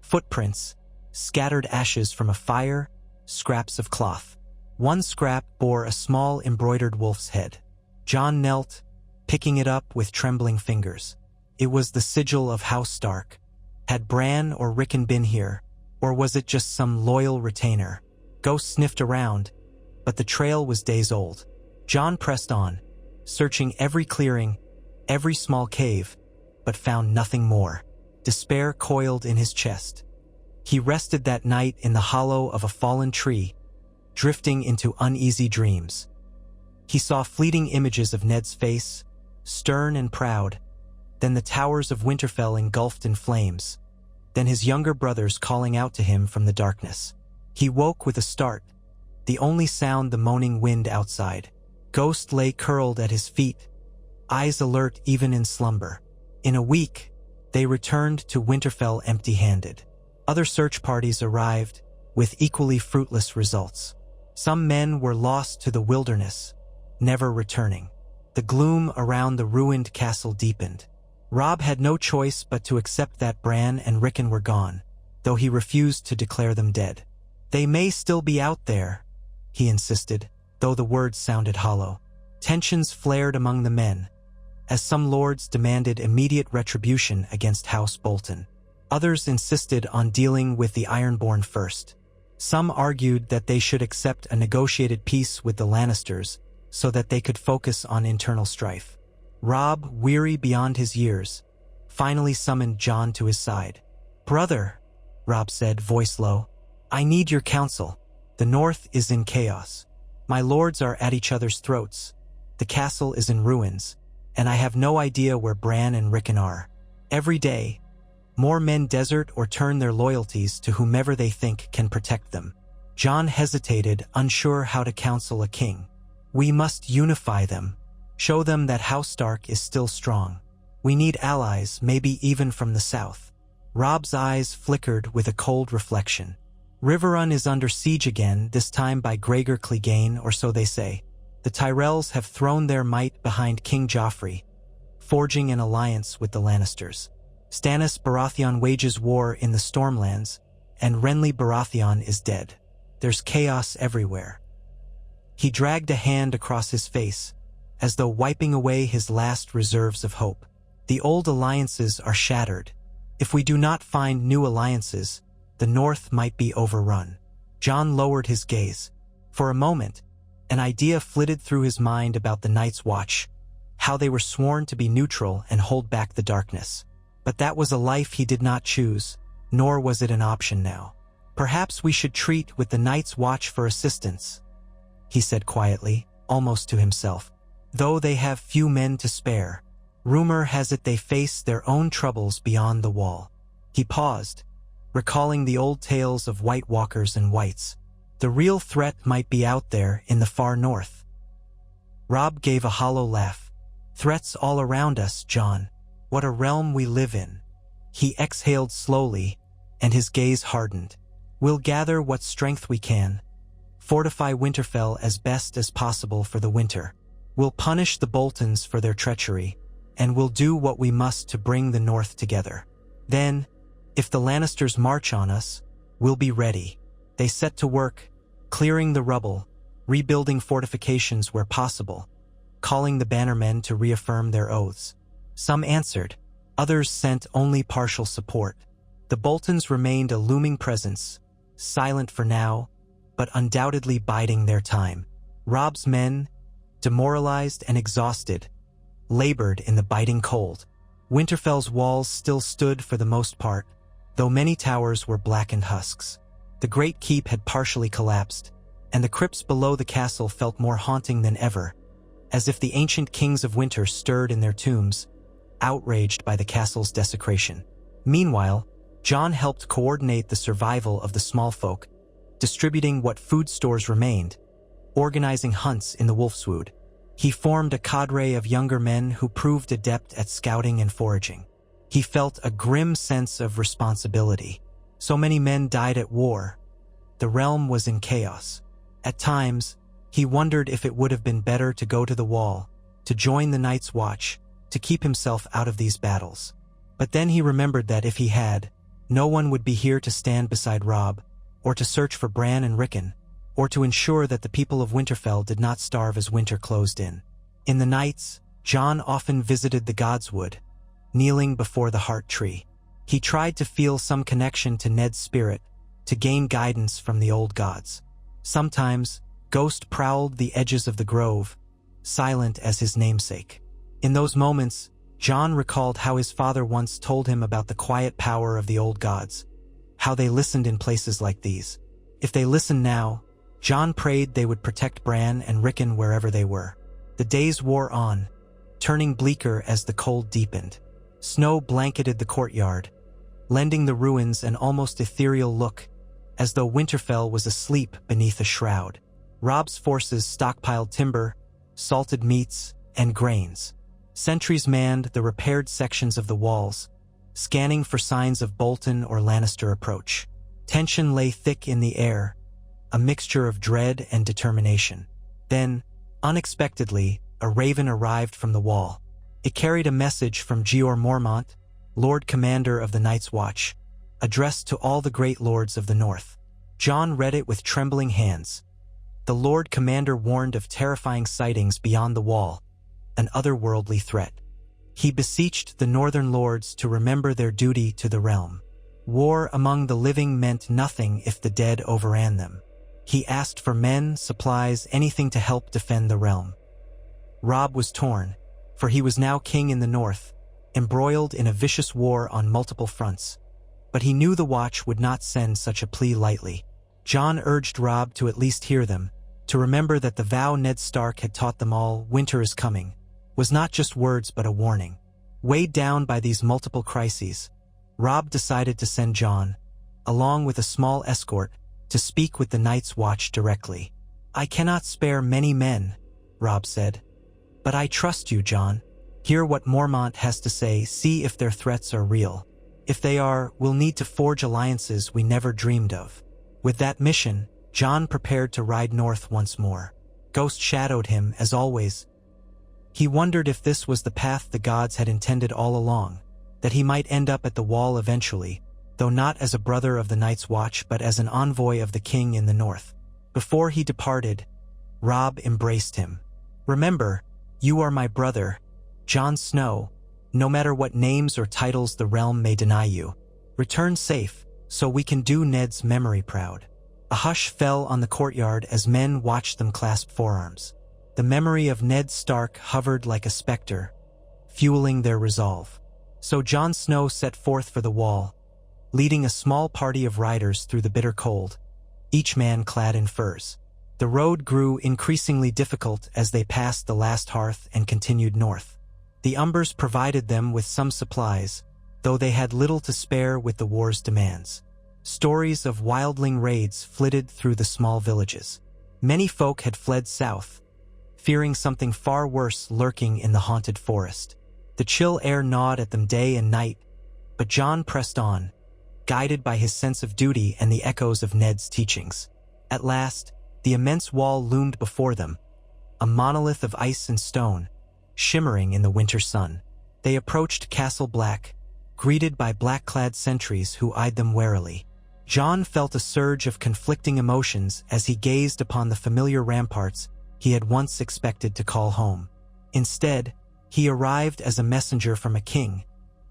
Footprints, scattered ashes from a fire, scraps of cloth. One scrap bore a small embroidered wolf's head. Jon knelt, picking it up with trembling fingers. It was the sigil of House Stark. Had Bran or Rickon been here, Or was it just some loyal retainer? Ghost sniffed around, but the trail was days old. Jon pressed on, searching every clearing, every small cave, but found nothing more. Despair coiled in his chest. He rested that night in the hollow of a fallen tree, drifting into uneasy dreams. He saw fleeting images of Ned's face, stern and proud, then the towers of Winterfell engulfed in flames, then his younger brothers calling out to him from the darkness. He woke with a start, the only sound the moaning wind outside. Ghost lay curled at his feet, eyes alert even in slumber. In a week, they returned to Winterfell empty-handed. Other search parties arrived, with equally fruitless results. Some men were lost to the wilderness, never returning. The gloom around the ruined castle deepened. Robb had no choice but to accept that Bran and Rickon were gone, though he refused to declare them dead. "They may still be out there," he insisted, though the words sounded hollow. Tensions flared among the men, as some lords demanded immediate retribution against House Bolton. Others insisted on dealing with the Ironborn first. Some argued that they should accept a negotiated peace with the Lannisters so that they could focus on internal strife. Robb, weary beyond his years, finally summoned Jon to his side. "Brother," Robb said, voice low, "I need your counsel. The North is in chaos. My lords are at each other's throats. The castle is in ruins, and I have no idea where Bran and Rickon are. Every day, more men desert or turn their loyalties to whomever they think can protect them." Jon hesitated, unsure how to counsel a king. "We must unify them. Show them that House Stark is still strong. We need allies, maybe even from the south." Robb's eyes flickered with a cold reflection. "Riverrun is under siege again, this time by Gregor Clegane, or so they say. The Tyrells have thrown their might behind King Joffrey, forging an alliance with the Lannisters. Stannis Baratheon wages war in the Stormlands, and Renly Baratheon is dead. There's chaos everywhere." He dragged a hand across his face, as though wiping away his last reserves of hope. "The old alliances are shattered. If we do not find new alliances, the North might be overrun." Jon lowered his gaze. For a moment, an idea flitted through his mind about the Night's Watch, how they were sworn to be neutral and hold back the darkness. But that was a life he did not choose, nor was it an option now. "Perhaps we should treat with the Night's Watch for assistance," he said quietly, almost to himself. "Though they have few men to spare, rumor has it they face their own troubles beyond the wall." He paused, recalling the old tales of White Walkers and Whites. The real threat might be out there in the far north. Robb gave a hollow laugh. "Threats all around us, Jon. What a realm we live in." He exhaled slowly, and his gaze hardened. "We'll gather what strength we can, fortify Winterfell as best as possible for the winter. We'll punish the Boltons for their treachery, and we'll do what we must to bring the North together. Then, if the Lannisters march on us, we'll be ready." They set to work, clearing the rubble, rebuilding fortifications where possible, calling the bannermen to reaffirm their oaths. Some answered, others sent only partial support. The Boltons remained a looming presence, silent for now, but undoubtedly biding their time. Robb's men, demoralized and exhausted, labored in the biting cold. Winterfell's walls still stood for the most part, though many towers were blackened husks. The great keep had partially collapsed, and the crypts below the castle felt more haunting than ever, as if the ancient kings of winter stirred in their tombs, outraged by the castle's desecration. Meanwhile, Jon helped coordinate the survival of the small folk, distributing what food stores remained, organizing hunts in the Wolfswood. He formed a cadre of younger men who proved adept at scouting and foraging. He felt a grim sense of responsibility. So many men died at war. The realm was in chaos. At times, he wondered if it would have been better to go to the wall, to join the Night's Watch, to keep himself out of these battles. But then he remembered that if he had, no one would be here to stand beside Robb, or to search for Bran and Rickon, or to ensure that the people of Winterfell did not starve as winter closed in. In the nights, Jon often visited the Godswood, kneeling before the Heart Tree. He tried to feel some connection to Ned's spirit, to gain guidance from the old gods. Sometimes, Ghost prowled the edges of the grove, silent as his namesake. In those moments, Jon recalled how his father once told him about the quiet power of the old gods, how they listened in places like these. If they listened now, Jon prayed they would protect Bran and Rickon wherever they were. The days wore on, turning bleaker as the cold deepened. Snow blanketed the courtyard, lending the ruins an almost ethereal look, as though Winterfell was asleep beneath a shroud. Robb's forces stockpiled timber, salted meats, and grains. Sentries manned the repaired sections of the walls, scanning for signs of Bolton or Lannister approach. Tension lay thick in the air, a mixture of dread and determination. Then, unexpectedly, a raven arrived from the wall. It carried a message from Jeor Mormont, Lord Commander of the Night's Watch, addressed to all the great lords of the North. Jon read it with trembling hands. The Lord Commander warned of terrifying sightings beyond the wall, an otherworldly threat. He beseeched the Northern lords to remember their duty to the realm. War among the living meant nothing if the dead overran them. He asked for men, supplies, anything to help defend the realm. Robb was torn, for he was now king in the north, embroiled in a vicious war on multiple fronts. But he knew the Watch would not send such a plea lightly. Jon urged Robb to at least hear them, to remember that the vow Ned Stark had taught them all, "Winter is coming," was not just words but a warning. Weighed down by these multiple crises, Robb decided to send Jon, along with a small escort, to speak with the Night's Watch directly. "I cannot spare many men," Robb said. "But I trust you, Jon. Hear what Mormont has to say, see if their threats are real. If they are, we'll need to forge alliances we never dreamed of." With that mission, Jon prepared to ride north once more. Ghost shadowed him, as always. He wondered if this was the path the gods had intended all along, that he might end up at the Wall eventually, though not as a brother of the Night's Watch but as an envoy of the king in the north. Before he departed, Robb embraced him. "Remember, you are my brother, Jon Snow, no matter what names or titles the realm may deny you. Return safe, so we can do Ned's memory proud." A hush fell on the courtyard as men watched them clasp forearms. The memory of Ned Stark hovered like a specter, fueling their resolve. So Jon Snow set forth for the Wall, leading a small party of riders through the bitter cold, each man clad in furs. The road grew increasingly difficult as they passed the last hearth and continued north. The Umbers provided them with some supplies, though they had little to spare with the war's demands. Stories of wildling raids flitted through the small villages. Many folk had fled south, fearing something far worse lurking in the haunted forest. The chill air gnawed at them day and night, but Jon pressed on, guided by his sense of duty and the echoes of Ned's teachings. At last, the immense wall loomed before them, a monolith of ice and stone, shimmering in the winter sun. They approached Castle Black, greeted by black-clad sentries who eyed them warily. Jon felt a surge of conflicting emotions as he gazed upon the familiar ramparts he had once expected to call home. Instead, he arrived as a messenger from a king,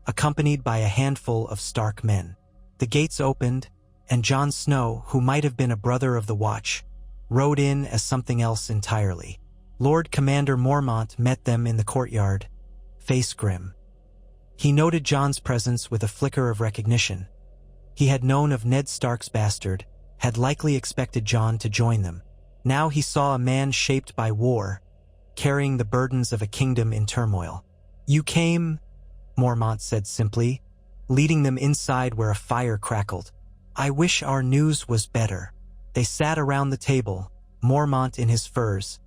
accompanied by a handful of Stark men. The gates opened, and Jon Snow, who might have been a brother of the Watch, rode in as something else entirely. Lord Commander Mormont met them in the courtyard, face grim. He noted Jon's presence with a flicker of recognition. He had known of Ned Stark's bastard, had likely expected Jon to join them. Now he saw a man shaped by war, carrying the burdens of a kingdom in turmoil. "You came," Mormont said simply, leading them inside where a fire crackled. "I wish our news was better." They sat around the table, Mormont in his furs,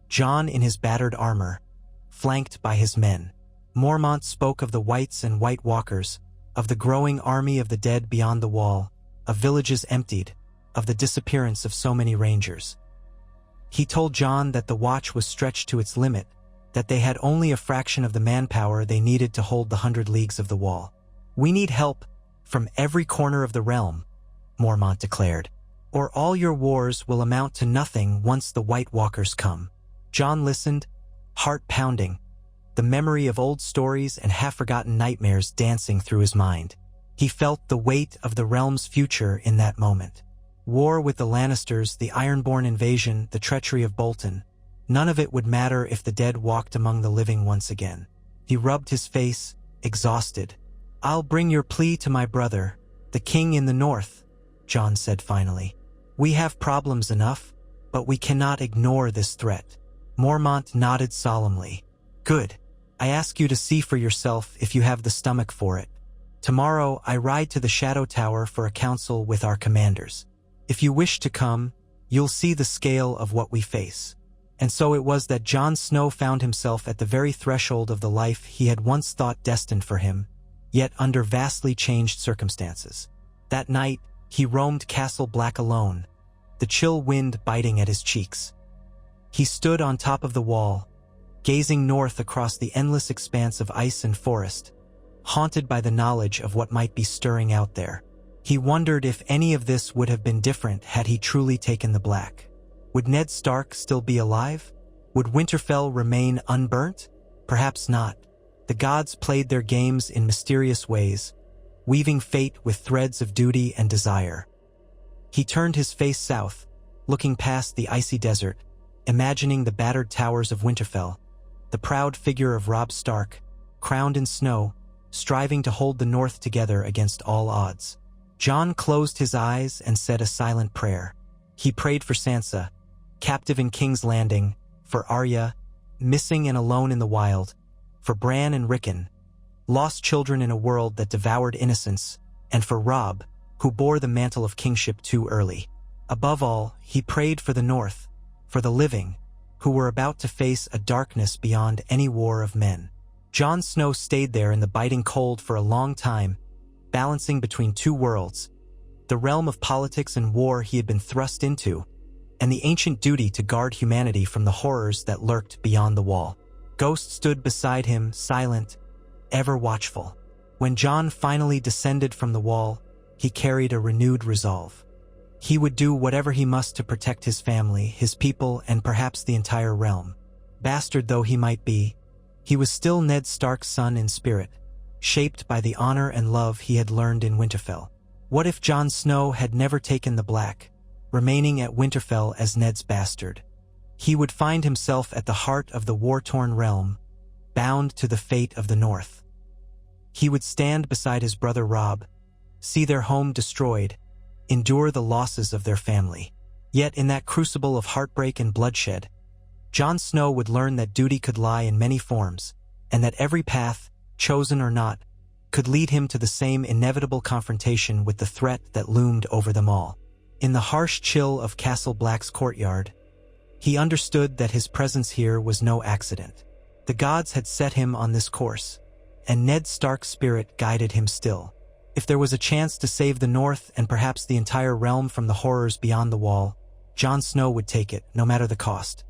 Jon in his battered armor, flanked by his men. Mormont spoke of the Whites and White Walkers, of the growing army of the dead beyond the wall, of villages emptied, of the disappearance of so many rangers. He told Jon that the Watch was stretched to its limit, that they had only a fraction of the manpower they needed to hold the 100 leagues of the wall. "We need help from every corner of the realm," Mormont declared, "or all your wars will amount to nothing once the White Walkers come." Jon listened, heart pounding, the memory of old stories and half-forgotten nightmares dancing through his mind. He felt the weight of the realm's future in that moment. War with the Lannisters, the Ironborn invasion, the treachery of Bolton. None of it would matter if the dead walked among the living once again. He rubbed his face, exhausted. "I'll bring your plea to my brother, the king in the north," Jon said finally. "We have problems enough, but we cannot ignore this threat." Mormont nodded solemnly. "Good. I ask you to see for yourself if you have the stomach for it. Tomorrow I ride to the Shadow Tower for a council with our commanders. If you wish to come, you'll see the scale of what we face." And so it was that Jon Snow found himself at the very threshold of the life he had once thought destined for him, yet under vastly changed circumstances. That night, he roamed Castle Black alone, the chill wind biting at his cheeks. He stood on top of the wall, gazing north across the endless expanse of ice and forest, haunted by the knowledge of what might be stirring out there. He wondered if any of this would have been different had he truly taken the Black. Would Ned Stark still be alive? Would Winterfell remain unburnt? Perhaps not. The gods played their games in mysterious ways, weaving fate with threads of duty and desire. He turned his face south, looking past the icy desert, imagining the battered towers of Winterfell, the proud figure of Robb Stark, crowned in snow, striving to hold the North together against all odds. Jon closed his eyes and said a silent prayer. He prayed for Sansa, captive in King's Landing, for Arya, missing and alone in the wild, for Bran and Rickon, lost children in a world that devoured innocence, and for Robb, who bore the mantle of kingship too early. Above all, he prayed for the North, for the living, who were about to face a darkness beyond any war of men. Jon Snow stayed there in the biting cold for a long time, balancing between two worlds, the realm of politics and war he had been thrust into, and the ancient duty to guard humanity from the horrors that lurked beyond the wall. Ghost stood beside him, silent, ever watchful. When Jon finally descended from the wall, he carried a renewed resolve. He would do whatever he must to protect his family, his people, and perhaps the entire realm. Bastard though he might be, he was still Ned Stark's son in spirit, shaped by the honor and love he had learned in Winterfell. What if Jon Snow had never taken the Black, remaining at Winterfell as Ned's bastard? He would find himself at the heart of the war-torn realm, bound to the fate of the North. He would stand beside his brother Robb, see their home destroyed, endure the losses of their family. Yet in that crucible of heartbreak and bloodshed, Jon Snow would learn that duty could lie in many forms, and that every path, chosen or not, could lead him to the same inevitable confrontation with the threat that loomed over them all. In the harsh chill of Castle Black's courtyard, he understood that his presence here was no accident. The gods had set him on this course, and Ned Stark's spirit guided him still. If there was a chance to save the North and perhaps the entire realm from the horrors beyond the wall, Jon Snow would take it, no matter the cost.